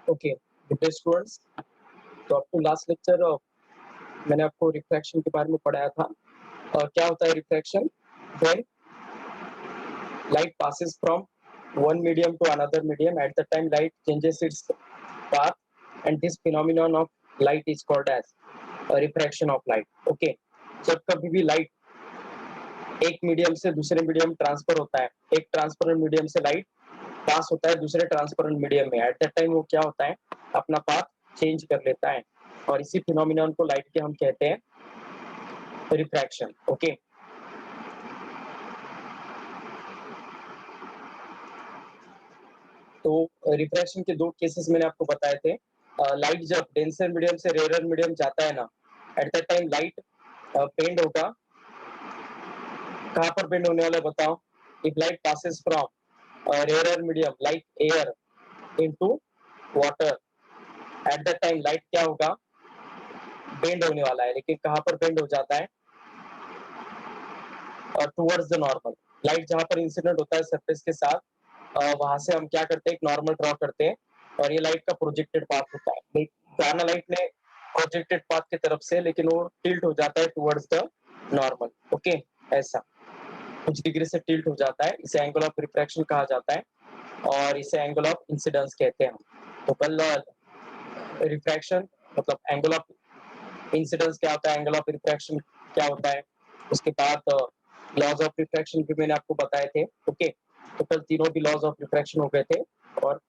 Okay, good students. तो up to last lecture मैंने आपको रिफ्रैक्शन के बारे में पढ़ाया था। क्या होता है refraction? When light passes from one medium to another medium, at the time light changes its path and this phenomenon of light is called as refraction of light. Okay, जब कभी भी लाइट एक मीडियम से दूसरे medium transfer होता है, एक transparent medium से लाइट पास होता है दूसरे ट्रांसपेरेंट मीडियम में, एट दैट टाइम वो क्या होता है, अपना पाथ चेंज कर लेता है और इसी फिनोमिनन को लाइट के हम कहते हैं रिफ्रैक्शन। ओके, तो रिफ्रैक्शन के दो केसेस मैंने आपको बताए थे। लाइट जब डेंसर मीडियम से रेयर मीडियम जाता है ना, at that time light bend होगा। कहाँ पर बेंड होने वाला है बताओ? If light passes from rare medium like air into water, at that time light क्या होगा, बेंड होने वाला है। लेकिन कहाँ पर बेंड हो जाता है? Towards the normal. लाइट जहाँ पर इंसिडेंट होता है सरफेस के साथ, वहां से हम क्या करते हैं, एक नॉर्मल ड्रॉ करते हैं और ये लाइट का प्रोजेक्टेड पाथ होता है। जाना लाइट ने प्रोजेक्टेड पाथ की तरफ से, लेकिन वो टिल्ट हो जाता है टुवर्ड्स द नॉर्मल। ओके, ऐसा कुछ डिग्री से टिल्ट हो जाता है, इसे एंगल ऑफ रिफ्रैक्शन कहा जाता है और इसे एंगल ऑफ इंसिडेंस कहते हैं। तो कल रिफ्रैक्शन मतलब एंगल ऑफ इंसिडेंस क्या होता है, एंगल ऑफ रिफ्रैक्शन क्या होता है, उसके बाद लॉज ऑफ रिफ्रैक्शन भी मैंने आपको बताए थे। ओके, तो कल तीनों भी लॉज ऑफ रिफ्रैक्शन हो गए थे और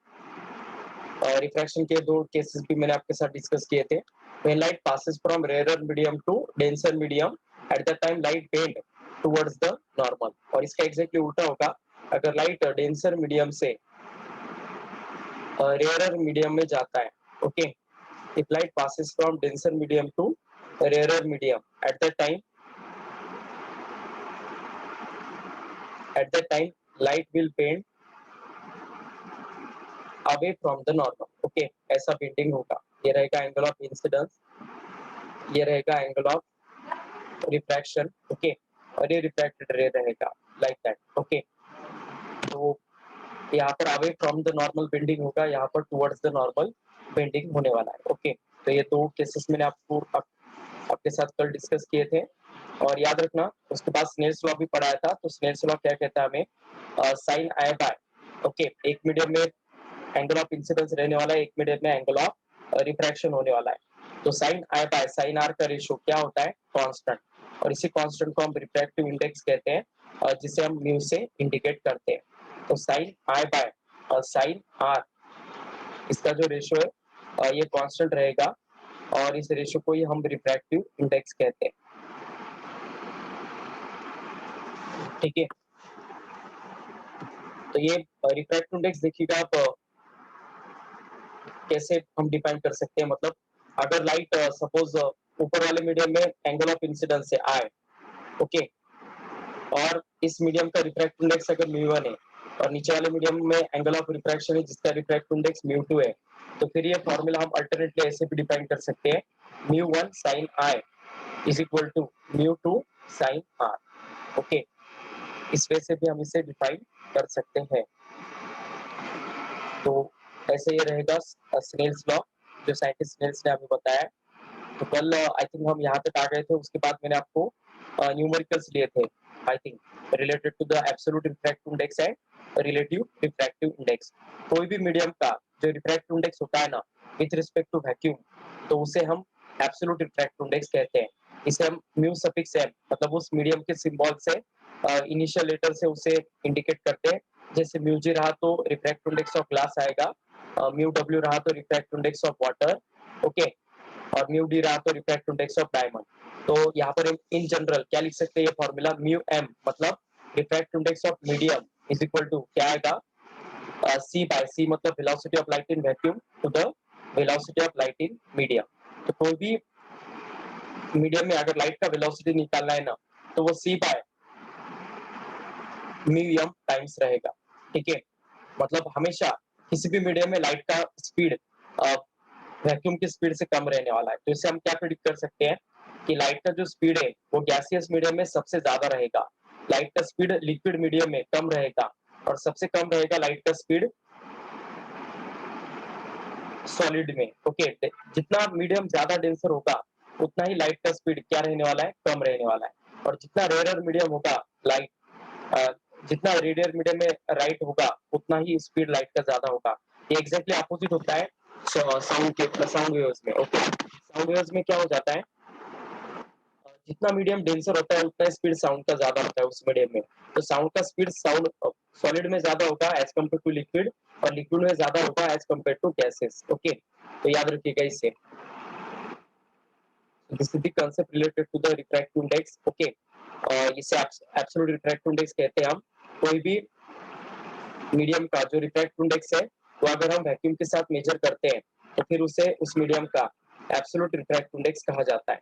रिफ्रैक्शन के दो केसेस भी मैंने आपके साथ डिस्कस किए थे। When light passes from rarer medium to denser medium, at that time light bend towards the normal। और इसका एग्जैक्टली उल्टा होगा, अगर लाइट डेंसर मीडियम से रेयर मीडियम में जाता है। Okay, if light passes from denser medium to rarer medium, at that time light will bend away from the normal। Okay, ऐसा बेंडिंग होगा। ये रहेगा एंगल ऑफ इंसिडेंस, ये रहेगा एंगल ऑफ रिफ्रैक्शन। ओके, और ये रिफ्रैक्टेड रे रहेगा लाइक दैट। ओके, तो यहाँ पर away from the normal bending होगा, यहाँ पर टुवर्ड्स द नॉर्मल बेंडिंग होने वाला है। ओके, तो ये दो केसेस मैंने आपके साथ कल डिस्कस किए थे और याद रखना उसके बाद स्नेल्स लॉ भी पढ़ाया था। तो स्नेल्स लॉ क्या कहता है हमें, साइन आई बाय, ओके, एक मीडियम में एंगल ऑफ इंसिडेंस रहने वाला है, एक मीडियम में एंगल ऑफ रिफ्रैक्शन होने वाला है। तो sine i by sine r का रेशियो क्या होता है, कांस्टेंट, और इसी कांस्टेंट को हम रिफ्रैक्टिव इंडेक्स कहते हैं और जिसे हम म्यू से इंडिकेट करते हैं। तो साइन आई बाय और साइन आर, इसका जो रेशियो है ये कांस्टेंट रहेगा और इस रेशियो को ही हम रिफ्रैक्टिव इंडेक्स कहते हैं। ठीक है, तो ये रिफ्रैक्टिव इंडेक्स देखिएगा आप कैसे हम डिफाइन कर सकते हैं। मतलब अगर लाइट सपोज ऊपर वाले मीडियम में एंगल ऑफ इंसिडेंस से आए, ओके, और इस मीडियम का रिफ्रैक्टिव इंडेक्स अगर μ1 है और नीचे वाले मीडियम में एंगल ऑफ रिफ्रैक्शन है जिसका रिफ्रैक्टिव इंडेक्स μ2 है, तो फिर ये फॉर्मूला हम अल्टरनेटली ऐसे भी डिफाइन कर सकते हैं, μ1 sin I is equal to μ2 sin R। Okay, इस वे से भी हम इसे डिफाइन कर सकते हैं। तो ऐसे ये रहेगा स्नेल्स लॉ जो साइंटिस्ट स्नेल्स ने हमें बताया। तो कल आई थिंक हम यहाँ तक आ गए थे। उसके बाद मैंने आपको न्यूमेरिकल्स लिए थे, I think related to the absolute refractive index and relative refractive index. कोई भी मीडियम का जो रिफ्रैक्टिव इंडेक्स होता है ना विथ रिस्पेक्ट टू वैक्यूम, तो उसे हम एब्सोल्यूट रिफ्रैक्टिव इंडेक्स कहते हैं। इसे हम म्यू सफिक्स एम मतलब उस मीडियम के सिंबल से इनिशियल लेटर से उसे इंडिकेट करते हैं। जैसे म्यू जी रहा तो रिफ्रैक्टिव इंडेक्स ऑफ ग्लास आएगा, म्यू डब्ल्यू रहा तो refractive index of water, okay, और म्यू डी रहा तो रिफ्रैक्टिव इंडेक्स ऑफ डायमंड। तो यहाँ पर इन जनरल क्या लिख सकते हैं, ये फॉर्मूला म्यू एम मतलब refractive index of medium is equal to क्या आएगा, सी बाय सी मतलब velocity of light in vacuum to the velocity of light in medium. तो कोई भी मीडियम में अगर लाइट का वेलोसिटी निकालना है ना तो वो सी बाय म्यू एम टाइम्स रहेगा। ठीक है, मतलब हमेशा किसी भी मीडियम में लाइट का स्पीड वैक्यूम की स्पीड से कम रहने वाला है। तो इससे हम क्या प्रेडिक्ट कर सकते हैं कि लाइट का जो स्पीड है वो गैसियस मीडियम में सबसे ज्यादा रहेगा, लाइट का स्पीड लिक्विड मीडियम में कम रहेगा और सबसे कम रहेगा लाइट का स्पीड सॉलिड में। ओके, जितना मीडियम ज्यादा डेंसर होगा उतना ही लाइट का स्पीड क्या रहने वाला है, कम रहने वाला है। और जितना रेयर मीडियम होगा लाइट, जितना रेडियर मीडियम में राइट होगा उतना ही स्पीड लाइट का ज्यादा होगा। ये एग्जैक्टली अपोजिट होता है साउंड के, साउंड वेव्स में। ओके, साउंड वेव्स में क्या हो जाता है, जितना मीडियम डेंसर होता है उतना स्पीड साउंड का ज्यादा होता है उस मीडियम में। तो साउंड का स्पीड साउंड सॉलिड में ज्यादा होगा एज कम्पेयर टू लिक्विड, और लिक्विड में ज्यादा होगा as compare to gases. Okay, तो याद रखिएगा इससे। This is the concept related to the refractive index. Okay, और इसे एब्सोल्यूट रिफ्रैक्टिव इंडेक्स कहते हैं हम। कोई भी मीडियम का जो रिफ्रैक्टिव इंडेक्स है वो अगर हम वैक्यूम के साथ मेजर करते हैं तो फिर उसे उस मीडियम का एब्सोल्यूट रिफ्रैक्टिव इंडेक्स कहा जाता है।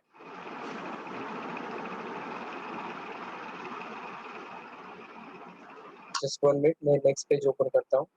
जस्ट 1 मिनट, मैं नेक्स्ट पेज ओपन करता हूँ।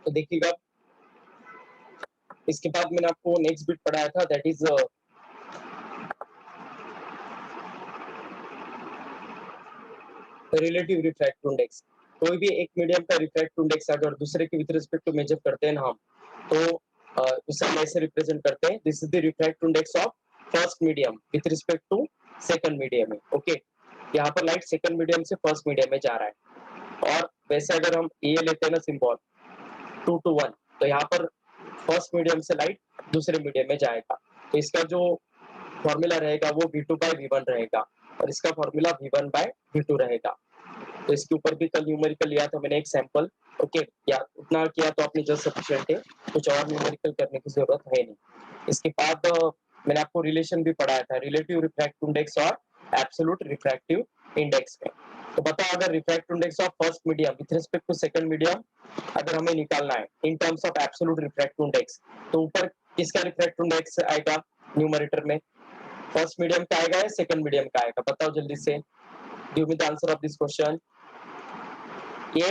तो देखिएगा, इसके बाद मैंने आपको नेक्स्ट बिट पढ़ाया था, that is relative refractive index. कोई भी एक मीडियम का रिफ्रैक्टिव इंडेक्स अगर दूसरे के विद रिस्पेक्ट टू मेजर करते हैं ना हम, तो उसे हम ऐसे रिप्रेजेंट करते हैं, this is the refractive index of first medium with respect to second medium में। ओके, यहाँ पर लाइट सेकंड मीडियम से फर्स्ट मीडियम में जा रहा है, और वैसे अगर हम ये लेते हैं ना सिंबल 2 to 1, तो यहाँ पर फर्स्ट मीडियम से लाइट दूसरे मीडियम में जाएगा। तो इसका जो फॉर्मूला रहेगा वो V2 by V1 रहेगा, और इसका फॉर्मूला V1 by V2 रहेगा। तो इसके ऊपर भी कल न्यूमेरिकल लिया था मैंने एक सैंपल। ओके, या उतना किया तो आपने जस्ट सफिशिएंट है, कुछ और न्यूमेरिकल करने की जरूरत है नहीं। इसके बाद मैंने आपको रिलेशन भी पढ़ाया था, रिलेटिव रिफ्रैक्टिव इंडेक्स और एब्सोल्यूट रिफ्रैक्टिव इंडेक्स में। तो बताओ, अगर refractive index of first medium with respect to second medium अगर हमें निकालना है in terms of absolute refractive index, तो ऊपर किसका रिफ्रैक्टिव इंडेक्स आएगा न्यूमरेटर में, फर्स्ट मीडियम का आएगा या सेकंड मीडियम का आएगा? बताओ जल्दी से, give me the answer of this question. ये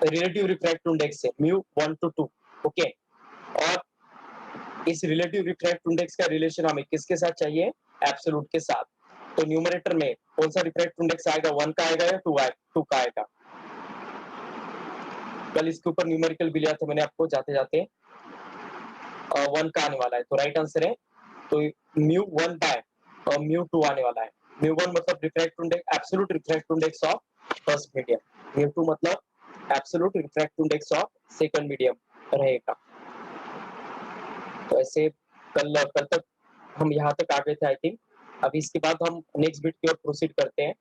रिलेटिव रिफ्रैक्टिव इंडेक्स है म्यू 1 to 2। ओके, और इस रिलेटिव रिफ्रैक्टिव इंडेक्स का रिलेशन हमें किसके साथ चाहिए, एब्सोल्यूट के साथ। तो न्यूमरेटर में कौन सा रिफ्रैक्टिव इंडेक्स आएगा, 1 का आएगा या 2 का आएगा? कल इसके ऊपर न्यूमेरिकल भी लिया था मैंने आपको जाते जाते, 1 का आने वाला है, तो राइट आंसर है। तो म्यू 1 बाय म्यू 2 आने वाला है। म्यू 1 मतलब refractive index, absolute refractive index of first medium, mu 2 मतलब absolute refractive index of second medium रहेगा। तो ऐसे कल कल तक हम यहाँ तक आ गए थे आई थिंक। अभी इसके बाद हम नेक्स्ट बिट की ओर प्रोसीड करते हैं।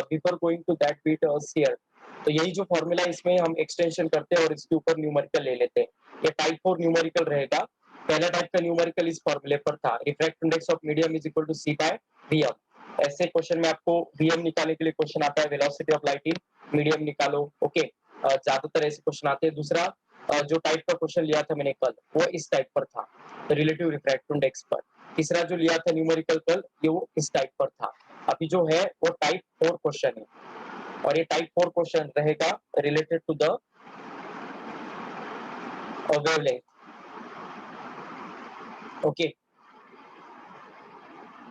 Before going to that bit here, तो यही जो फॉर्मूला इसमें हम एक्सटेंशन करते हैं और इसके ऊपर न्यूमेरिकल ले लेते हैं। ये टाइप 4 न्यूमेरिकल रहेगा। पहला टाइप का न्यूमेरिकल इस फॉर्मूले पर था, refractive index of medium is equal to c by v m. ऐसे क्वेश्चन में आपको वीएम निकालने के लिए क्वेश्चन आता है, velocity of light in medium निकालो। ओके, ज्यादातर ऐसे क्वेश्चन आते हैं। दूसरा जो टाइप का क्वेश्चन लिया था मैंने कल, वो इस टाइप पर था, रिलेटिव रिफ्रैक्टिव इंडेक्स पर। तीसरा जो लिया था न्यूमेरिकल कल, ये वो इस टाइप पर था। अभी जो है वो टाइप 4 क्वेश्चन है, और ये टाइप 4 क्वेश्चन रहेगा related to the wavelength. Okay,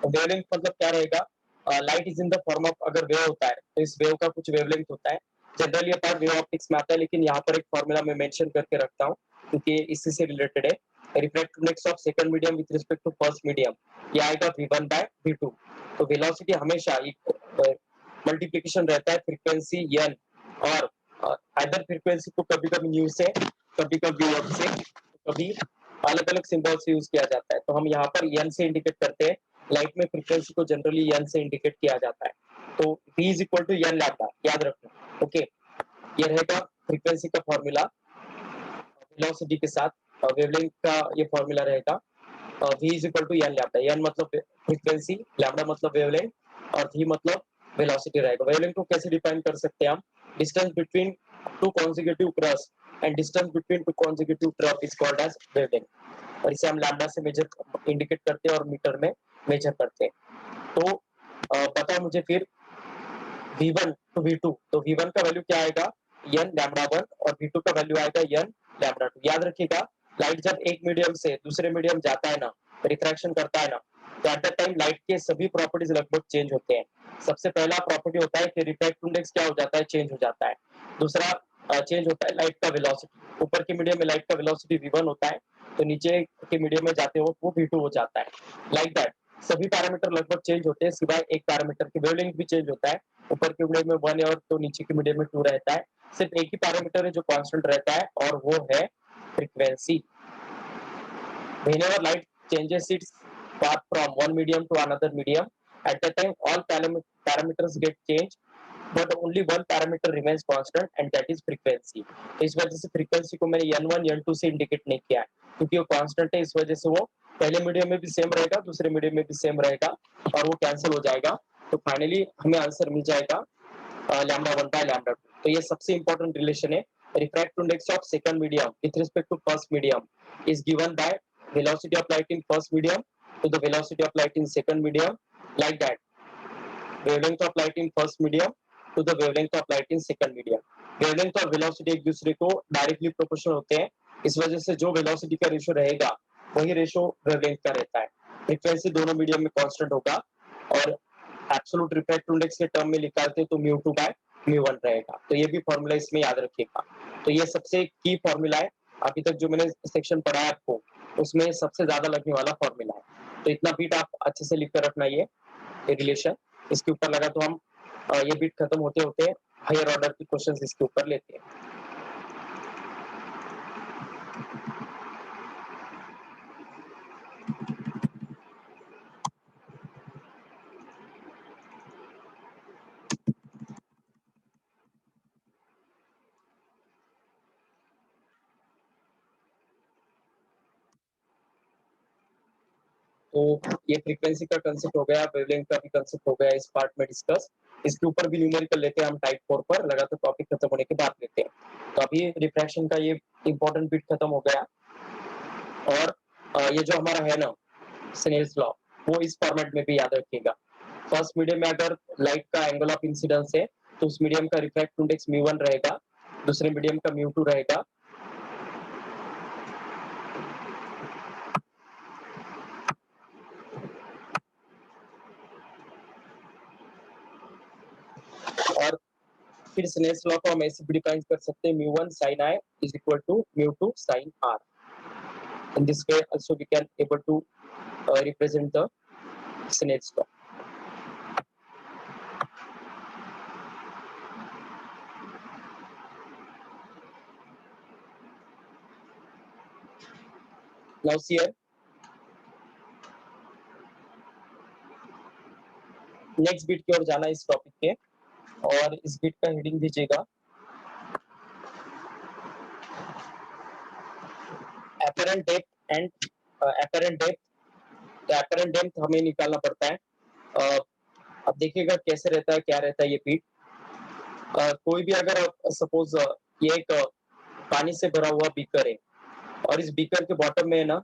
wavelength मतलब क्या रहेगा, light is in the form of, अगर वेव होता है तो इस वेव का कुछ वेवलेंथ होता है। जनरली ये पार्ट वेव ऑप्टिक्स में आता है, लेकिन यहाँ पर एक फॉर्मूला मैं मेंशन करके रखता हूँ क्योंकि इसी से रिलेटेड है। Refractive index of second medium with respect to first medium, ये आएगा v1 by v2। तो वेलोसिटी हमेशा मल्टीप्लिकेशन रहता है फ्रीक्वेंसी n, और अदर फ्रीक्वेंसी को कभी कभी न्यू से, कभी कभी v से, कभी अलग अलग सिंबल से यूज किया जाता है। तो हम यहाँ पर n से इंडिकेट करते हैं, लाइट में फ्रीक्वेंसी को जनरली n से इंडिकेट किया जाता है। तो v is equal to n lambda, याद रखना। ओके, ये रहेगा फ्रीक्वेंसी का फॉर्मूला वेलोसिटी के साथ, वेवलेंथ का ये फॉर्मूला रहेगा v is equal to n lambda. n मतलब फ्रीक्वेंसी, लैम्डा मतलब वेवलेंथ, और v मतलब वेलोसिटी रहेगा। वेवलेंथ को कैसे डिफाइन कर सकते हैं हम, distance between two consecutive crest and distance between two consecutive trough is called as wavelength. और इसे हम लैम्डा से मेजर इंडिकेट करते हैं और मीटर में मेजर करते हैं। तो बताओ मुझे फिर V1 to V2, तो V1 का वैल्यू क्या आएगा n लैम्डा 1 और V2 का वैल्यू आएगा n लैम्डा 2। याद रखिएगा लाइट जब एक मीडियम से दूसरे मीडियम जाता है ना, रिफ्रैक्शन करता है ना, तो एट द टाइम लाइट के सभी प्रॉपर्टीज लगभग चेंज होते हैं। सबसे पहला प्रॉपर्टी होता है कि रिफ्रैक्टिव इंडेक्स क्या हो जाता है, चेंज हो जाता है। दूसरा चेंज होता है लाइट का वेलोसिटी। ऊपर के मीडियम में लाइट का वेलोसिटी V1 होता है, तो नीचे के मीडियम में जाते हो वो V2 हो जाता है। लाइक दैट सभी पैरामीटर लगभग चेंज होते हैं सिवाय एक पैरामीटर की वेवलेंथ भी चेंज होता है। ऊपर के मीडियम में 1 है और तो नीचे के मीडियम में 2 रहता है। सिर्फ एक ही पैरामीटर है जो कांस्टेंट रहता है और वो है frequency. Whenever light changes its path from one medium to another medium, at that time all parameters get changed, but only one parameter remains constant and that is frequency. तो इस वजह से frequency को मैंने n1 n2 से indicate नहीं किया है क्योंकि वो constant है। इस वजह से वो पहले मीडियम में भी सेम रहेगा, दूसरे मीडियम में भी सेम रहेगा और वो कैंसिल हो जाएगा। तो फाइनली हमें आंसर मिल जाएगा लैम्डा 1 बाय लैम्डा 2। तो ये सबसे इंपॉर्टेंट रिलेशन है। Refractive index of second medium with respect to first medium is given by velocity of light in first medium to the velocity of light in second medium, like that wavelength of light in first medium to the wavelength of light in second medium। wavelength और velocity एक दूसरे को directly proportional होते हैं, इस वजह से जो velocity का रेशियो रहेगा वही रेशियो wavelength का रहता है। फ्रीक्वेंसी दोनों मीडियम में कांस्टेंट होगा और एब्सोल्यूट रिफ्रैक्टिव इंडेक्स के टर्म में निकालते तो mu2 by mu1 रहेगा। तो ये भी फॉर्मूला इसमें याद रखिएगा। तो ये सबसे की फॉर्मूला है अभी तक जो मैंने सेक्शन पढ़ाया आपको, उसमें सबसे ज्यादा लगने वाला फॉर्मूला है। तो इतना बीट आप अच्छे से लिख कर रखना। ये रिलेशन इसके ऊपर लगा तो हम ये बीट खत्म होते होते हायर ऑर्डर की क्वेश्चंस इसके ऊपर लेते हैं। तो ये फ्रीक्वेंसी का कंसेप्ट हो गया, वेवलेंथ का भी कंसेप्ट हो गया इस पार्ट में डिस्कस। इसके ऊपर भी न्यूमेरिकल लेते हैं हम टाइप 4 पर, लगा तो टॉपिक खत्म होने के बाद लेते हैं। तो अभी रिफ्रैक्शन का ये इंपॉर्टेंट बिट खत्म हो गया और ये जो हमारा है ना स्नेल्स लॉ, वो इस फॉर्मेट में भी याद रखिएगा। फर्स्ट मीडियम में अगर लाइट का एंगल ऑफ इंसिडेंस है तो उस मीडियम का रिफ्रैक्टिव इंडेक्स mu1 रहेगा, दूसरे मीडियम का mu2 रहेगा। और फिर स्नेल्स लॉ को हम ऐसे भी डिफाइन कर सकते हैं mu1 sin i is equal to mu2 sin r। In this way also we can able to represent the Snell's law। Now see here, next bit की ओर जाना इस टॉपिक के, और इस बिट का हेडिंग दीजिएगा apparent depth and apparent depth। तो apparent depth हमें निकालना पड़ता है। अब देखिएगा कैसे रहता है, क्या रहता है ये बिट। कोई भी अगर सपोज ये एक पानी से भरा हुआ बीकर है और इस बीकर के बॉटम में है ना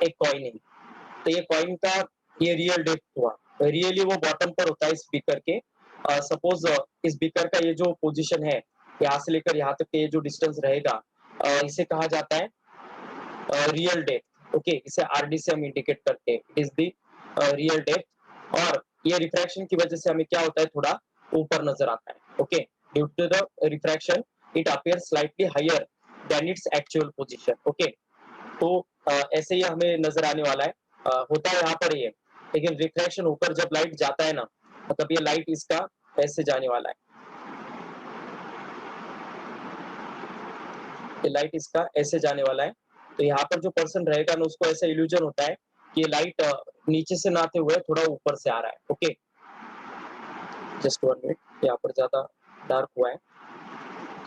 एक कॉइन है, तो ये कॉइन का ये रियल डेप्थ हुआ, रियली वो बॉटम पर होता है इस बीकर के। सपोज इस बीकर का ये जो पोजीशन है यहाँ से लेकर यहाँ तक ये जो डिस्टेंस रहेगा इसे कहा जाता है रियल डेप्थ। ओके, इसे आरडी से हम इंडिकेट करते हैं, it is the real depth. और ये रिफ्रैक्शन की वजह से हमें क्या होता है, थोड़ा ऊपर नजर आता है। Okay, due to the refraction it appears slightly higher than its actual position. Okay, तो ऐसे ही हमें नजर आने वाला है। होता है यहाँ पर ये, लेकिन रिफ्रैक्शन ऊपर जब लाइट जाता है ना, मतलब ये लाइट इसका ऐसे जाने वाला है, ये लाइट इसका ऐसे जाने वाला है। तो यहाँ पर जो पर्सन रहेगा ना उसको ऐसा इल्यूजन होता है कि ये लाइट नीचे से ना आते हुए थोड़ा ऊपर से आ रहा है। ओके, जस्ट 1 मिनट, यहाँ पर ज्यादा डार्क हुआ है,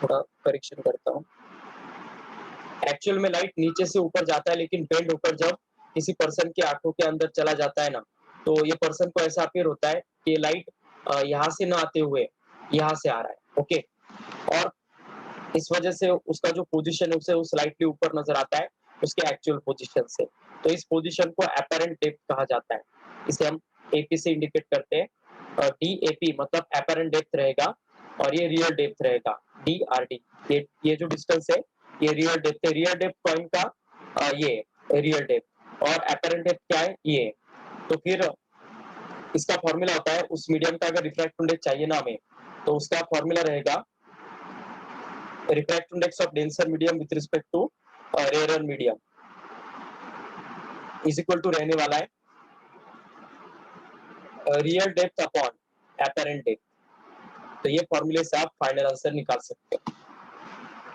थोड़ा करेक्शन करता हूँ। एक्चुअल में लाइट नीचे से ऊपर जाता है, लेकिन बेंड ऊपर जब किसी पर्सन की आंखों के अंदर चला जाता है ना, तो ये पर्सन को ऐसा अपीयर होता है कि ये लाइट यहाँ से ना आते हुए यहाँ से आ रहा है। ओके, और इस वजह से उसका जो पोजीशन है उसे स्लाइटली ऊपर नजर आता है। उसके एक्चुअल पोजीशन से। तो इस पोजीशन को एपरेंट डेप्थ कहा जाता है। इसे हम एपी से इंडिकेट करते हैं। डीएपी मतलब एपरेंट डेप्थ रहेगा और ये रियल डेप्थ रहेगा डीआरडी। ये जो डिस्टेंस है ये रियल डेप्थ है। रियल डेप्थ कॉइन का ये रियल डेप्थ और एपरेंट डेप्थ क्या है ये। तो फिर इसका फॉर्मूला होता है उस मीडियम का अगर रिफ्रैक्टिव इंडेक्स चाहिए ना हमें तो उसका फॉर्मूला रहेगा refractive index of denser medium with respect to rarer medium is equal to रहने वाला है real depth upon apparent depth. तो ये फॉर्मूले से आप फाइनल आंसर निकाल सकते हो।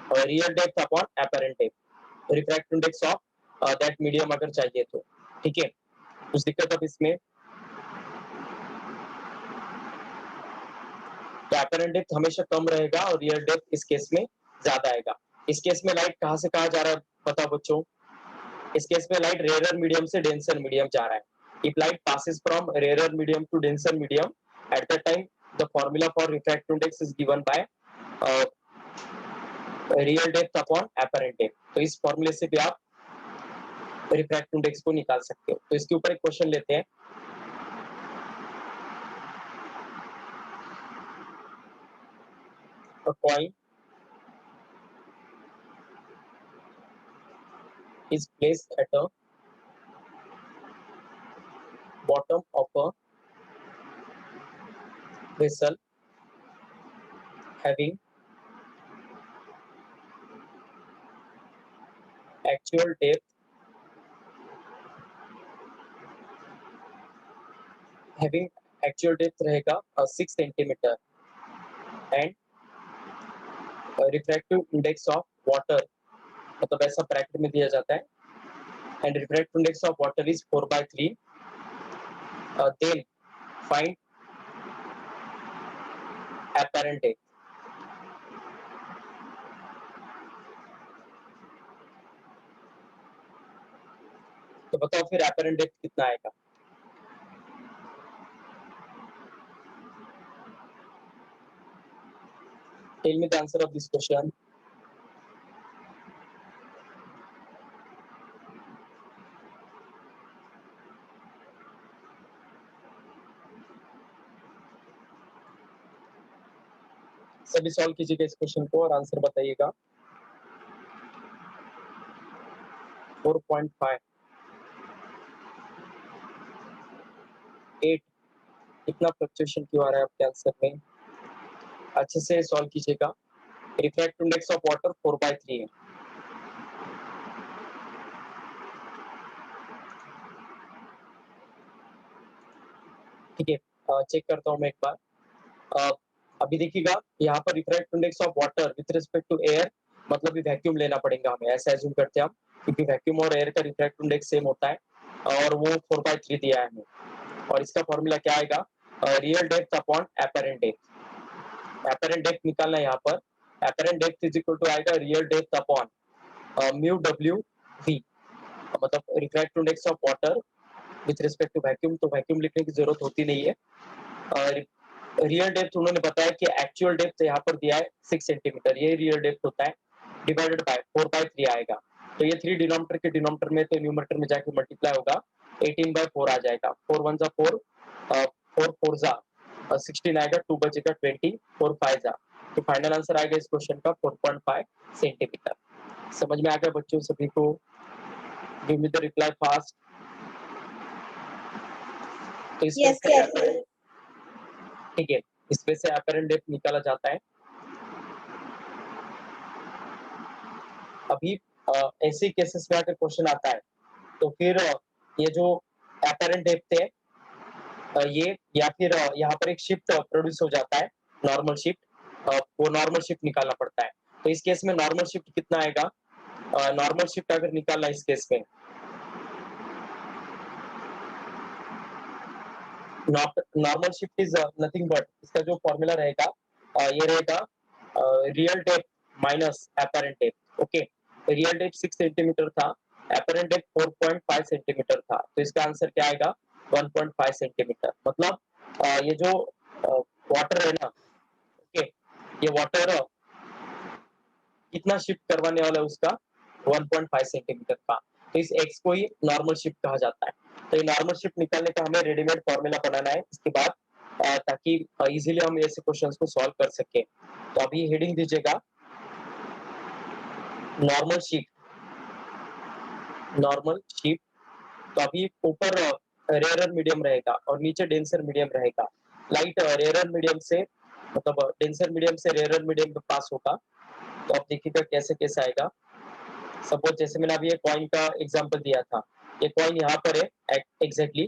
और real depth upon apparent depth refractive index of that medium अगर चाहिए तो ठीक है। कुछ दिक्कत अब इसमें तो एपरेंट डेप्थ हमेशा कम रहेगा और रियल डेप्थ इस केस में ज्यादा आएगा। इस केस में लाइट कहां से कहां जा रहा है पता बच्चों। इस केस में लाइट रेयरर मीडियम से डेंसर मीडियम जा रहा है। If light passes from rarer medium to denser medium at that time the formula for refractive index is given by uh, real depth upon apparent depth। तो इस फॉर्मूले से भी आप रिफ्रैक्टिव इंडेक्स को निकाल सकते हो। तो इसके ऊपर एक क्वेश्चन लेते हैं। A coin is placed at a bottom of a vessel having actual depth रहेगा 6 centimetre and refractive index of water मतलब ऐसा ब्रैकेट में दिया जाता है and refractive index of water is 4/3 then find apparent depth। तो बताओ फिर apparent depth कितना आएगा। Tell me the answer of this question। सभी सॉल्व कीजिएगा इस क्वेश्चन को और आंसर बताइएगा। 4.5 8 कितना फ्लक्चुएशन क्यों आ रहा है आपके आंसर में। अच्छे से सॉल्व कीजिएगा। रिफ्रैक्टिव इंडेक्स ऑफ वाटर 4/3 है। ठीक है चेक करता हूँ मैं एक बार। अभी देखिएगा यहाँ पर refractive index of water with respect to air मतलब वैक्यूम लेना पड़ेगा हमें ऐसा एज्यूम करते हैं हम क्योंकि वैक्यूम और एयर का रिफ्रैक्टिव इंडेक्स सेम होता है और वो 4/3 दिया है हमें। और इसका फॉर्मूला क्या आएगा real depth upon apparent depth. Apparent depth निकालना है यहाँ पर। Apparent depth is equal to आएगा real depth upon mu W V मतलब refractive index of water with respect to vacuum. तो वैक्यूम लिखने की जरूरत होती नहीं है। रियल डेप्थ उन्होंने बताया कि एक्चुअल डेप्थ यहाँ पर दिया है 6 सेंटीमीटर ये रियल डेप्थ होता है डिवाइडेड बाय 4/3 आएगा। तो ये 3 डिनोमिनेटर के डिनोमिनेटर में तो न्यूमरेटर में जाके मल्टीप्लाई होगा 18/4 आ जाएगा। 4 1 जा 4 4 4 जा 16 आएगा 2 बचेगा 20 4 5 जा। तो फाइनल आंसर आएगा इस क्वेश्चन का 4.5 सेंटीमीटर। समझ में आ गया बच्चों सभी को। Give me the reply fast. तो इसमें ठीक है इसमें से एपरेंट डेप्थ निकाला जाता है। अभी ऐसे केसेस में अगर क्वेश्चन आता है तो फिर ये जो एपरेंट डेप्थ है ये या फिर यहाँ पर एक शिफ्ट प्रोड्यूस हो जाता है नॉर्मल शिफ्ट वो नॉर्मल शिफ्ट निकालना पड़ता है। तो इस केस में नॉर्मल शिफ्ट कितना आएगा नॉर्मल शिफ्ट अगर निकालना इस केस में normal shift is nothing but इसका जो फॉर्मूला रहेगा ये रहेगा real depth minus apparent depth. Okay real depth 6 centimetre था एपरेंट डेप्थ 4.5 सेंटीमीटर था तो इसका आंसर क्या आएगा 1.5 सेंटीमीटर। मतलब ये जो वाटर है ना ओके ये वाटर कितना शिफ्ट करवाने वाला है उसका 1.5 सेंटीमीटर का, तो इस x को ही नॉर्मल शिफ्ट कहा जाता है। तो ये नॉर्मल शिफ्ट निकालने का हमें रेडीमेड फॉर्मूला बनाना है इसके बाद, ताकि इजीली हम ऐसे क्वेश्चंस को सॉल्व कर सके। तो अभी हेडिंग दीजिएगा नॉर्मल शिफ्ट, नॉर्मल शिफ्ट। तो अभी ऊपर रेयरर मीडियम रहेगा और नीचे डेंसर मीडियम रहेगा। लाइट रेयरर मीडियम से मतलब डेंसर मीडियम से रेयरर मीडियम पे पास होगा। तो आप देखिएगा कैसे कैसे आएगा। सपोज जैसे मैंने अभी ये कॉइन का एग्जांपल दिया था, ये कॉइन यहाँ पर है एग्जैक्टली,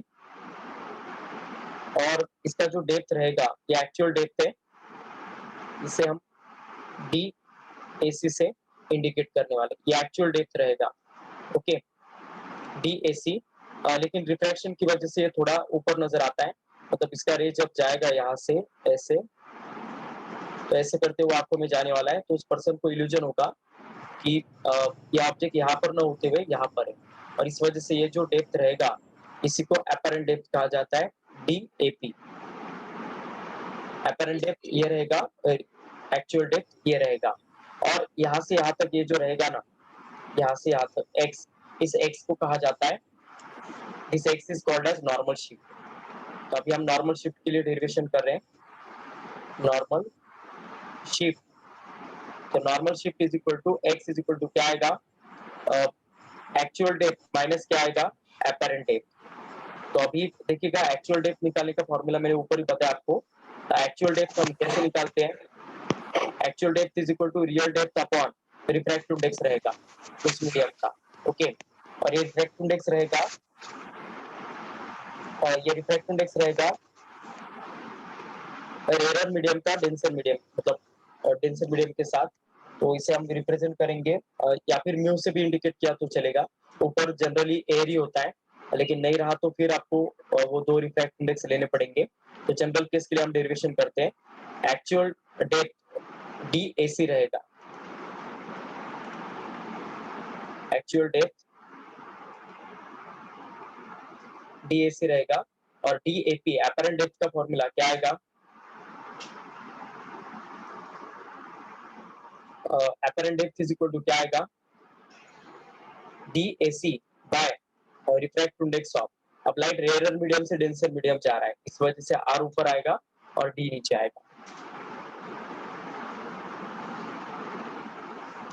और इसका जो डेप्थ रहेगा ये एक्चुअल डेप्थ है, इसे हम डी ए सी से इंडिकेट करने वाले, ये एक्चुअल डेप्थ रहेगा। ओके, डी ए सी, लेकिन रिफ्रैक्शन की वजह से ये थोड़ा ऊपर नजर आता है, मतलब इसका रे जब जाएगा यहाँ से ऐसे, तो ऐसे करते हुए आंखों में जाने वाला है, तो उस पर्सन को इल्यूजन होगा कि ये ऑब्जेक्ट यहाँ पर न होते हुए यहाँ पर है, और इस वजह से ये जो डेप्थ रहेगा इसी को अपरेंट डेप्थ कहा जाता है, DAP। अपरेंट डेप्थ ये रहेगा, एक्चुअल डेप्थ ये रहेगा, और यहाँ से यहाँ तक ये जो रहेगा ना, यहाँ से यहाँ तक x, इस x को कहा जाता है, इस x is called as normal shift. तो अभी हम नॉर्मल शिफ्ट के लिए डेरिवेशन कर रहे हैं, नॉर्मल शिफ्ट। तो normal shift is equal to x is equal to क्या आएगा, एक्चुअल डेप्थ माइनस क्या आएगा, अपरेंट डेप्थ। तो अभी देखिएगा एक्चुअल डेप्थ निकालने का फॉर्मूला मैंने ऊपर ही बताया आपको। एक्चुअल डेप्थ हम कैसे निकालते हैं, actual depth is equal to real depth upon refractive index रहेगा उस मीडियम का। ओके, और ये रिफ्रैक्टिव इंडेक्स रहेगा, और ये रिफ्रैक्टिव इंडेक्स रहेगा रेयर मीडियम का डेंसर मीडियम, मतलब डेंसर मीडियम के साथ। तो इसे हम रिप्रेजेंट करेंगे, या फिर म्यू से भी इंडिकेट किया तो चलेगा। ऊपर जनरली एयर ही होता है, लेकिन नहीं रहा तो फिर आपको वो दो रिफ्रैक्टिव इंडेक्स लेने पड़ेंगे। तो जनरल केस के लिए हम डेरिवेशन करते हैं, एक्चुअल डेप्थ DAC रहेगा, एक्चुअल डेप्थ DAC रहेगा, और DAP अपरेंट डेप्थ का फॉर्मूला क्या आएगा, apparent depth is equal to क्या आएगा, DAC by refractive index of. अब लाइट रेयर मीडियम से डेंसर मीडियम जा रहा है, इस वजह से R ऊपर आएगा और D नीचे आएगा।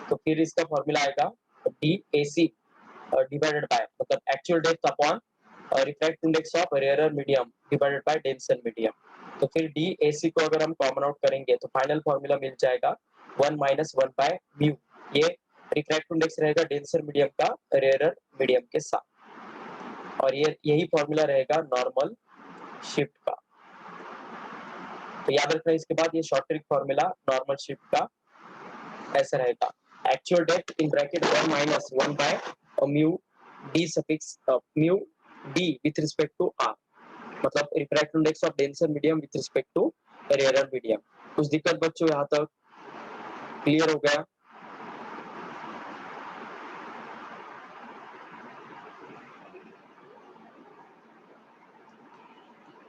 तो फिर इसका फॉर्मूला आएगा DAC डिवाइडेड बाय, मतलब actual depth upon refractive index of rare medium divided by denser medium. तो फिर DAC को अगर हम कॉमन आउट करेंगे तो फाइनल फॉर्मूला मिल जाएगा 1 माइनस 1 बाय म्यू। ये रिफ्रैक्टिव इंडेक्स रहेगा डेंसर मीडियम का रेयर मीडियम के साथ, और ये यही फॉर्मूला रहेगा नॉर्मल शिफ्ट का। तो याद रखना, इसके बाद ये short trick formula normal shift का ऐसा रहेगा, actual depth in bracket 1 minus 1 by mu D suffix mu D with respect to R, मतलब refractive index of denser medium with respect to rarer medium. कुछ दिक्कत बच्चों यहाँ तक क्लियर हो गया?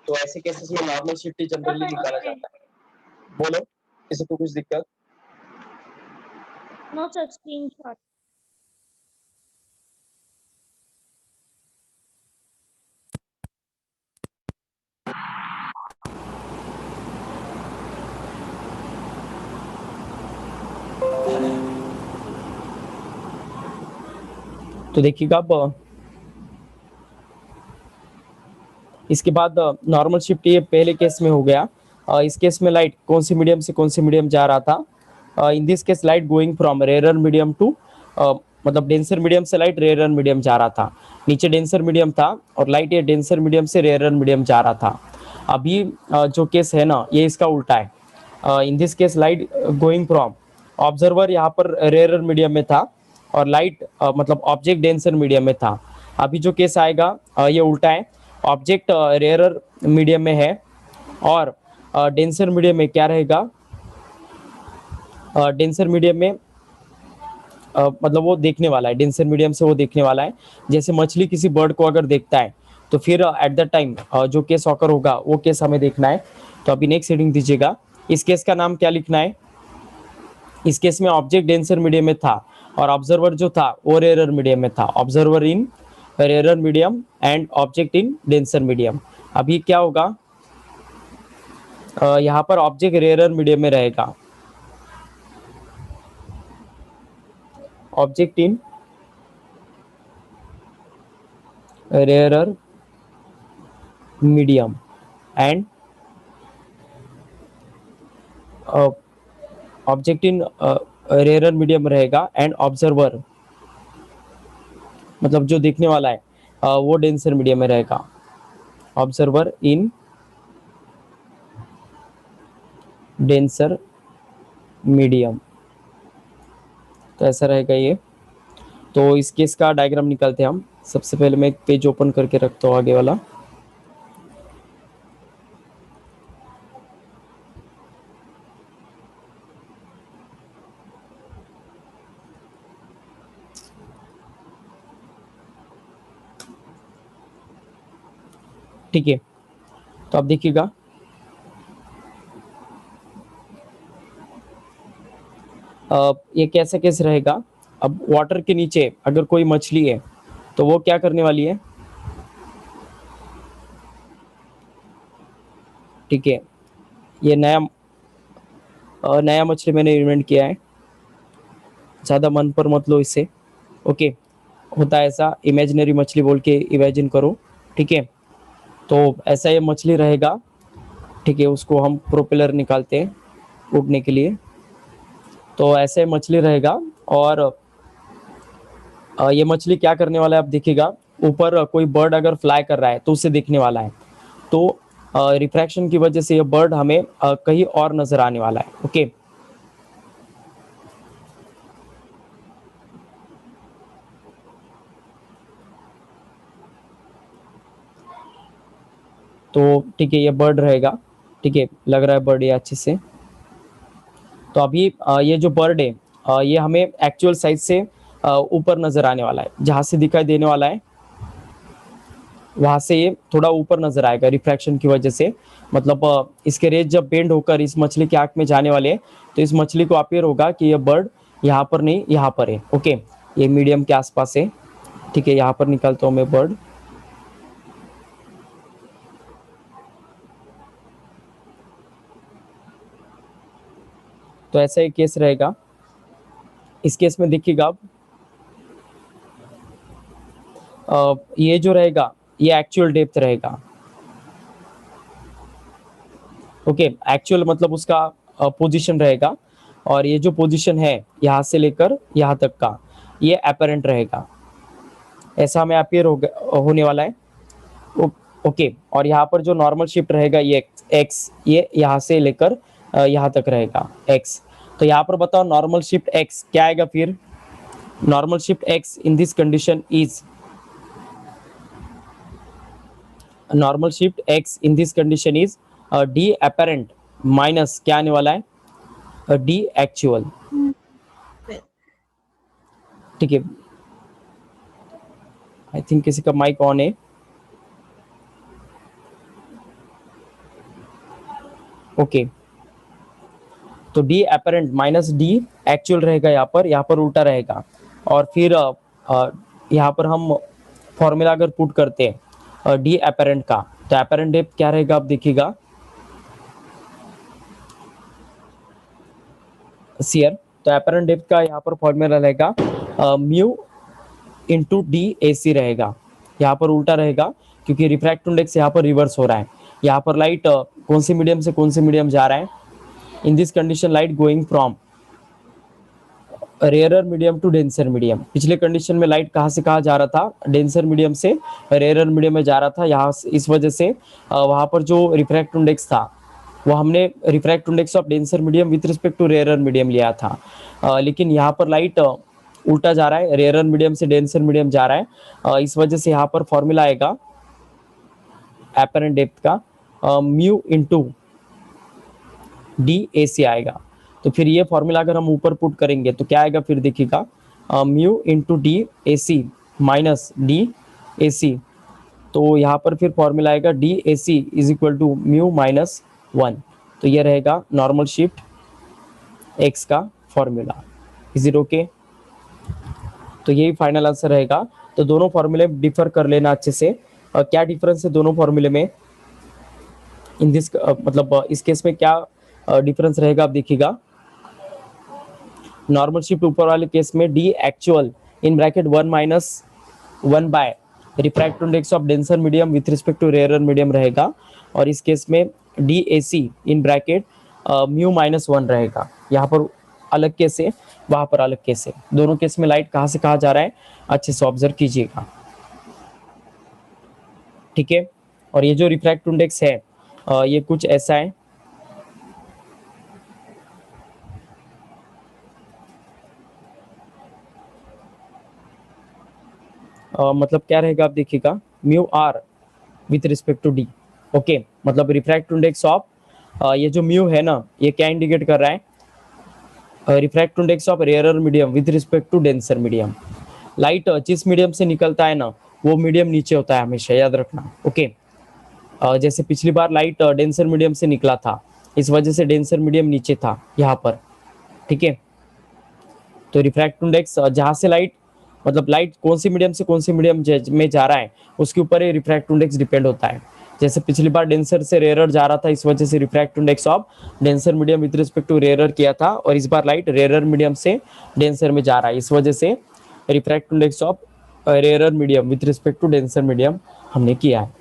तो ऐसे केसेस में नॉर्मल शिफ्ट जनरली निकाला जाता है। बोलो, किसी को कुछ दिक्कत? No sir, screenshot. तो देखिएगा अब इसके बाद नॉर्मल शिफ्ट ये पहले केस में हो गया। इस केस में लाइट कौन सी मीडियम से कौन सी मीडियम जा रहा था, in this case light going from rare medium to, मतलब डेंसर मीडियम से लाइट रेयर मीडियम जा रहा था। नीचे डेंसर मीडियम था और लाइट ये डेंसर मीडियम से रेयर मीडियम जा रहा था। अभी जो केस है ना, ये इसका उल्टा है। In this case light going from observer यहाँ पर रेयर मीडियम में था, और लाइट मतलब ऑब्जेक्ट डेंसर मीडियम में था। अभी जो केस आएगा ये उल्टा है, ऑब्जेक्ट रेयर मीडियम में है और डेंसर मीडियम में क्या रहेगा, डेंसर मीडियम में मतलब वो देखने वाला है, डेंसर मीडियम से वो देखने वाला है। जैसे मछली किसी बर्ड को अगर देखता है तो फिर एट द टाइम जो केस ऑकर होगा वो केस हमें देखना है। तो अभी नेक्स्ट हेडिंग दीजिएगा, इस केस का नाम क्या लिखना है, इस केस में ऑब्जेक्ट डेंसर मीडियम में था और ऑब्जर्वर जो था वो रेयर मीडियम में था, observer in rare medium and object in denser medium. अभी क्या होगा, यहाँ पर ऑब्जेक्ट रेयर मीडियम में रहेगा, object in rare medium and object in rare medium रहेगा एंड ऑब्जर्वर मतलब जो देखने वाला है वो डेंसर मीडियम में रहेगा, ऑब्जर्वर इन डेंसर मीडियम। तो ऐसा रहेगा ये। तो इस केस का डायग्राम निकालते हैं हम। सबसे पहले मैं एक पेज ओपन करके रखता हूँ आगे वाला। ठीक है, तो आप देखिएगा ये कैसे कैसे रहेगा। अब वाटर के नीचे अगर कोई मछली है तो वो क्या करने वाली है, ठीक है, ये नया मछली मैंने इन्वेंट किया है, ज़्यादा मन पर मत लो इसे। ओके, होता है ऐसा, इमेजिनरी मछली बोल के इमेजिन करो। ठीक है, तो ऐसा ये मछली रहेगा। ठीक है, उसको हम प्रोपेलर निकालते हैं उड़ने के लिए। तो ऐसे मछली रहेगा और ये मछली क्या करने वाला है, आप देखिएगा ऊपर कोई बर्ड अगर फ्लाई कर रहा है तो उसे देखने वाला है। तो रिफ्रैक्शन की वजह से ये बर्ड हमें कहीं और नजर आने वाला है। ओके, तो ठीक है, ये बर्ड रहेगा। ठीक है, लग रहा है बर्ड ये अच्छे से। तो अभी ये जो बर्ड है ये हमें एक्चुअल साइज से ऊपर नजर आने वाला है, जहां से दिखाई देने वाला है वहां से ये थोड़ा ऊपर नजर आएगा रिफ्रैक्शन की वजह से। मतलब इसके रेज जब बेंड होकर इस मछली की आंख में जाने वाले हैं तो इस मछली को अपीयर होगा कि ये बर्ड यहाँ पर नहीं, यहाँ पर है। ओके, ये मीडियम के आसपास है। ठीक है, यहाँ पर निकालता हूँ मैं बर्ड। तो ऐसा एक केस रहेगा। इस केस में देखिएगा आप ये जो रहेगा ये एक्चुअल डेप्थ रहेगा। ओके, एक्चुअल मतलब उसका पोजीशन रहेगा, और ये जो पोजीशन है यहाँ से लेकर यहाँ तक का ये अपरेंट रहेगा। ऐसा हमें अपीयर होने वाला है। ओके, और यहाँ पर जो नॉर्मल शिफ्ट रहेगा ये एक्स, ये यहाँ से लेकर यहाँ तक रहेगा एक्स। तो यहाँ पर बताओ नॉर्मल शिफ्ट एक्स क्या आएगा फिर। Normal shift x in this condition is, normal shift x in this condition is D apparent minus क्या आने वाला है, डी एक्चुअल। ठीक है, आई थिंक किसी का माइक ऑन है। ओके, तो D apparent minus D actual रहेगा, यहाँ पर उल्टा रहेगा। और फिर यहाँ पर हम फॉर्मूला अगर पुट करते हैं डी अपेरेंट का, तो अपेरेंट डेप्थ क्या रहेगा आप देखिएगा सीयर। तो अपेरेंट डेप्थ का यहाँ पर फॉर्मूला रहेगा म्यू इंटू डी ए सी रहेगा। यहाँ पर उल्टा रहेगा क्योंकि रिफ्रैक्टिव इंडेक्स यहाँ पर रिवर्स हो रहा है। यहाँ पर लाइट कौन से मीडियम से कौन से मीडियम जा रहा है। In this condition light going from rarer medium to denser medium. पिछले कंडीशन में लाइट कहाँ से कहाँ जा रहा था, डेंसर मीडियम से रेयरर मीडियम में जा रहा था। यहाँ इस वजह से वहाँ पर जो रिफ्रैक्टिव इंडेक्स था वो हमने refractive index of denser medium with respect to rarer medium लिया था। लेकिन यहाँ पर लाइट उल्टा जा रहा है, रेयरर मीडियम से डेंसर मीडियम जा रहा है। इस वजह से यहाँ पर फॉर्मूला आएगा एपरेंट डेप्थ का म्यू इंटू डी ए सी आएगा। तो फिर ये फॉर्मूला अगर हम ऊपर पुट करेंगे तो क्या आएगा फिर देखिएगा mu into D A C minus D A C. तो यहाँ पर फिर फॉर्मूला आएगा D A C is equal to mu minus 1। तो ये रहेगा नॉर्मल शिफ्ट एक्स का फॉर्मूला। Is it okay? तो यही फाइनल आंसर रहेगा। तो दोनों फॉर्मूले डिफर कर लेना अच्छे से। क्या डिफरेंस है दोनों फॉर्मूले में, इन दिस मतलब इस केस में क्या डिफरेंस रहेगा आप देखिएगा। नॉर्मल शिफ्ट ऊपर वाले केस में D actual in bracket 1 minus 1 by refractive index of denser medium with respect to rarer medium रहेगा, और इस केस में D A C in bracket mu minus 1 रहेगा। यहाँ पर अलग केस है, वहाँ पर अलग केस है। दोनों केस में लाइट कहाँ से कहाँ जा रहा है अच्छे से ऑब्जर्व कीजिएगा, ठीक है। और ये जो रिफ्रैक्टिव इंडेक्स है ये कुछ ऐसा है, मतलब क्या रहेगा आप देखिएगा, mu R with respect to D. Okay, मतलब रिफ्रैक्टिव इंडेक्स ऑफ ये जो म्यू है ना, ये क्या इंडिकेट कर रहा है, refractive index of rarer medium with respect to denser medium. Light जिस मीडियम से निकलता है ना, वो मीडियम नीचे होता है हमेशा, याद रखना। ओके, जैसे पिछली बार लाइट डेंसर मीडियम से निकला था, इस वजह से डेंसर मीडियम नीचे था यहाँ पर, ठीक है। तो रिफ्रैक्टिव इंडेक्स जहाँ से लाइट, मतलब लाइट कौन सी मीडियम से कौन सी मीडियम में जा रहा है उसके ऊपर ये रिफ्रैक्टिव इंडेक्स डिपेंड होता है। जैसे पिछली बार डेंसर से रेयरर जा रहा था, इस वजह से refractive index of denser medium with respect to rarer किया था, और इस बार लाइट रेयरर मीडियम से डेंसर में जा रहा है, इस वजह से refractive index of rarer medium with respect to denser medium हमने किया है।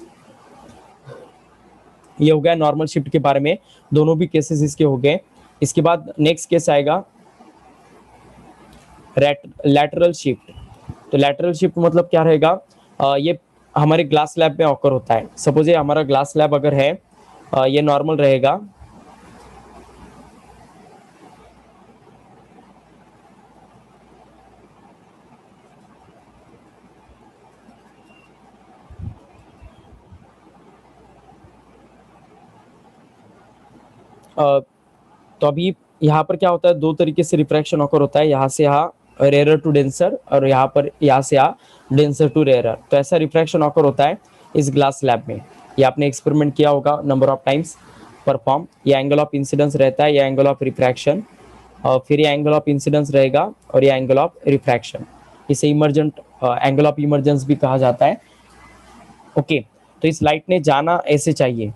ये हो गया नॉर्मल शिफ्ट के बारे में, दोनों भी केसेस इसके हो गए। इसके बाद नेक्स्ट केस आएगा लैटरल शिफ्ट। तो लैटरल शिफ्ट मतलब क्या रहेगा, ये हमारे ग्लास स्लैब में ऑकर होता है। सपोज ये हमारा ग्लास स्लैब अगर है, ये नॉर्मल रहेगा, तो अभी यहाँ पर क्या होता है, दो तरीके से रिफ्रैक्शन ऑकर होता है, यहाँ से यहाँ रेयर टू डेंसर, और यहाँ पर यहाँ से यहाँ डेंसर टू रेयर। तो ऐसा रिफ्रैक्शन ऑकर होता है इस ग्लास स्लैब में। ये आपने एक्सपेरिमेंट किया होगा नंबर ऑफ टाइम्स परफॉर्म। ये एंगल ऑफ इंसिडेंस रहता है, ये एंगल ऑफ रिफ्रैक्शन, और फिर ये एंगल ऑफ इंसिडेंस रहेगा, और ये एंगल ऑफ रिफ्रैक्शन। इसे इमर्जेंट एंगल ऑफ इमर्जेंस भी कहा जाता है। ओके, तो इस लाइट ने जाना ऐसे चाहिए,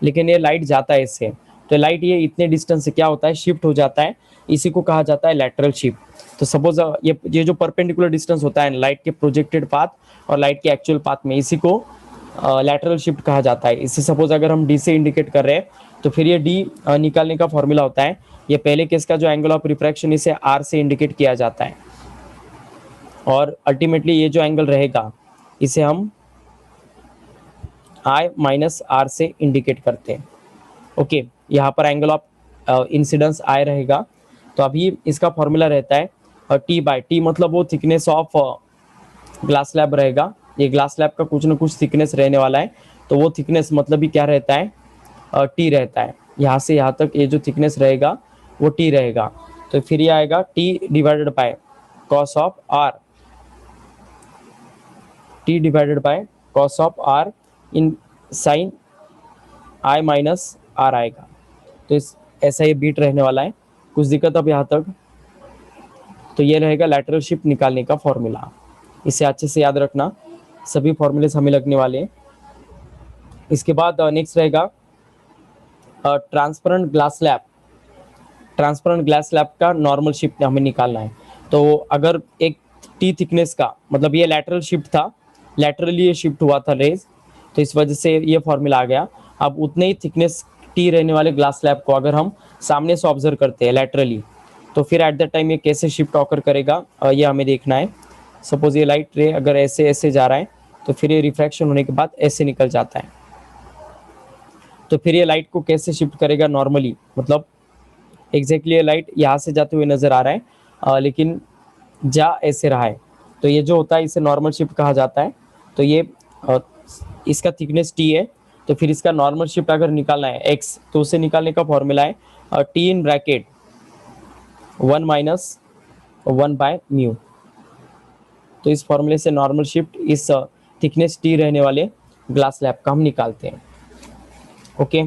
लेकिन ये लाइट जाता है इससे, तो लाइट ये इतने डिस्टेंस से क्या होता है, शिफ्ट हो जाता है। इसी को कहा जाता है लैटरल शिफ्ट। तो सपोज ये जो परपेंडिकुलर डिस्टेंस होता है लाइट के प्रोजेक्टेड पाथ और लाइट के एक्चुअल पाथ में, इसी को लैटरल शिफ्ट कहा जाता है। इससे सपोज अगर हम डी से इंडिकेट कर रहे हैं, तो फिर ये डी निकालने का फॉर्मूला होता है, ये पहले केस का जो एंगल ऑफ रिफ्रैक्शन, इसे आर से इंडिकेट किया जाता है, और अल्टीमेटली ये जो एंगल रहेगा इसे हम आई माइनस आर से इंडिकेट करते हैं। ओके, यहाँ पर एंगल ऑफ इंसिडेंस आई रहेगा। तो अभी इसका फॉर्मूला रहता है टी बाय टी, मतलब वो थिकनेस ऑफ ग्लास स्लैब रहेगा। ये ग्लास स्लैब का कुछ ना कुछ थिकनेस रहने वाला है, तो वो थिकनेस मतलब भी क्या रहता है, टी रहता है। यहाँ से यहाँ तक ये जो थिकनेस रहेगा वो टी रहेगा। तो फिर ये आएगा T divided by cos of R, T divided by cos of R in sine I minus R आएगा। तो इस ऐसा ये बीट रहने वाला है। कुछ दिक्कत अब यहाँ तक? तो ये रहेगा लैटरल शिफ्ट निकालने का फॉर्मूला। इसे अच्छे से याद रखना, सभी फॉर्मूलेस हमें लगने वाले हैं। इसके बाद नेक्स्ट रहेगा transparent glass slab. Transparent glass slab का नॉर्मल शिफ्ट हमें निकालना है। तो अगर एक टी थिकनेस का, मतलब ये लैटरल शिफ्ट था, लैटरली ये शिफ्ट हुआ था रेज, तो इस वजह से ये फॉर्मूला आ गया। अब उतने ही थिकनेस टी रहने वाले ग्लास स्लैब को अगर हम सामने से ऑब्जर्व करते हैं लैटरली, तो फिर एट द टाइम ये कैसे शिफ्ट ऑकर करेगा, ये हमें देखना है। सपोज ये लाइट रे अगर ऐसे ऐसे जा रहा है, तो फिर ये रिफ्रैक्शन होने के बाद ऐसे निकल जाता है। तो फिर ये लाइट को कैसे शिफ्ट करेगा नॉर्मली, मतलब एग्जैक्टली ये लाइट यहाँ से जाते हुए नजर आ रहा है, लेकिन जा ऐसे रहा है, तो ये जो होता है इसे नॉर्मल शिफ्ट कहा जाता है। तो ये इसका थिकनेस टी है, तो फिर इसका नॉर्मल शिफ्ट अगर निकालना है एक्स, तो उसे निकालने का फॉर्मूला है T in bracket 1 minus 1 by mu. तो इस फॉर्मूले से नॉर्मल शिफ्ट इस थिकनेस टी रहने वाले ग्लास स्लैब का हम निकालते हैं। ओके,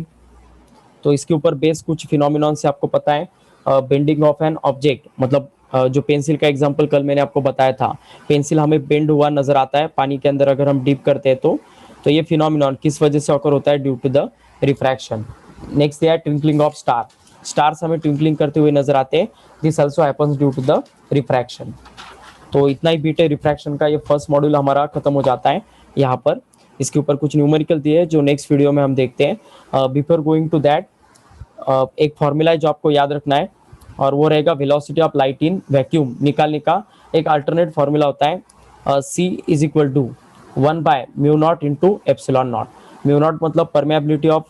तो इसके ऊपर बेस कुछ फिनोमिनॉन से आपको पता है, बेंडिंग ऑफ एन ऑब्जेक्ट, मतलब जो पेंसिल का एग्जांपल कल मैंने आपको बताया था, पेंसिल हमें बेंड हुआ नजर आता है पानी के अंदर अगर हम डीप करते हैं तो ये फिनोमिनॉन किस वजह से ऑकर होता है? Due to the refraction. Next है ट्विंकलिंग ऑफ स्टार। स्टार्स हमें ट्विंकलिंग करते हुए नजर आते हैं, this also happens due to the refraction. तो इतना ही बीट है रिफ्रैक्शन का, ये फर्स्ट मॉड्यूल हमारा खत्म हो जाता है यहाँ पर। इसके ऊपर कुछ न्यूमेरिकल दिए हैं जो नेक्स्ट वीडियो में हम देखते हैं। बिफोर गोइंग टू दैट, एक फॉर्मूला है जो आपको याद रखना है, और वो रहेगा velocity of light in vacuum निकालने का एक अल्टरनेट फॉर्मूला होता है, C is equal to 1/μ0 into epsilon naught. Mu naught मतलब permeability of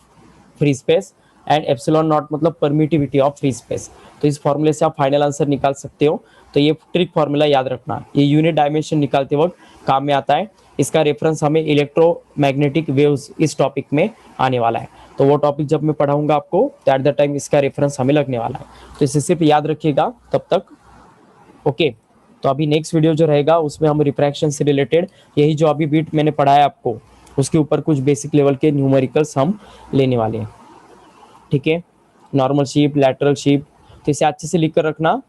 free space and epsilon naught मतलब परमिटिविटी ऑफ फ्री स्पेस। तो इस फॉर्मूले से आप फाइनल आंसर निकाल सकते हो। तो ये ट्रिक फॉर्मूला याद रखना, ये यूनिट डायमेंशन निकालते वक्त काम में आता है। इसका रेफरेंस हमें इलेक्ट्रोमैग्नेटिक वेव्स इस टॉपिक में आने वाला है, तो वो टॉपिक जब मैं पढ़ाऊंगा आपको तो एट द टाइम इसका रेफरेंस हमें लगने वाला है, तो इसे सिर्फ याद रखिएगा तब तक। ओके, तो अभी नेक्स्ट वीडियो जो रहेगा उसमें हम रिफ्रैक्शन से रिलेटेड यही जो अभी बीट मैंने पढ़ाया आपको उसके ऊपर कुछ बेसिक लेवल के न्यूमेरिकल्स हम लेने वाले हैं। ठीक है, नॉर्मल शेप, लैटरल शेप, तो इसे अच्छे से लिख कर रखना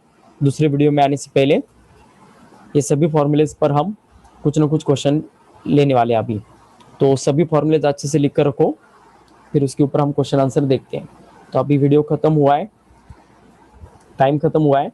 दूसरे वीडियो में आने से पहले। ये सभी फॉर्मूलेज पर हम कुछ ना कुछ क्वेश्चन लेने वाले हैं अभी, तो सभी फॉर्मूलेज अच्छे से लिख कर रखो, फिर उसके ऊपर हम क्वेश्चन आंसर देखते हैं। तो अभी वीडियो खत्म हुआ है, टाइम खत्म हुआ है,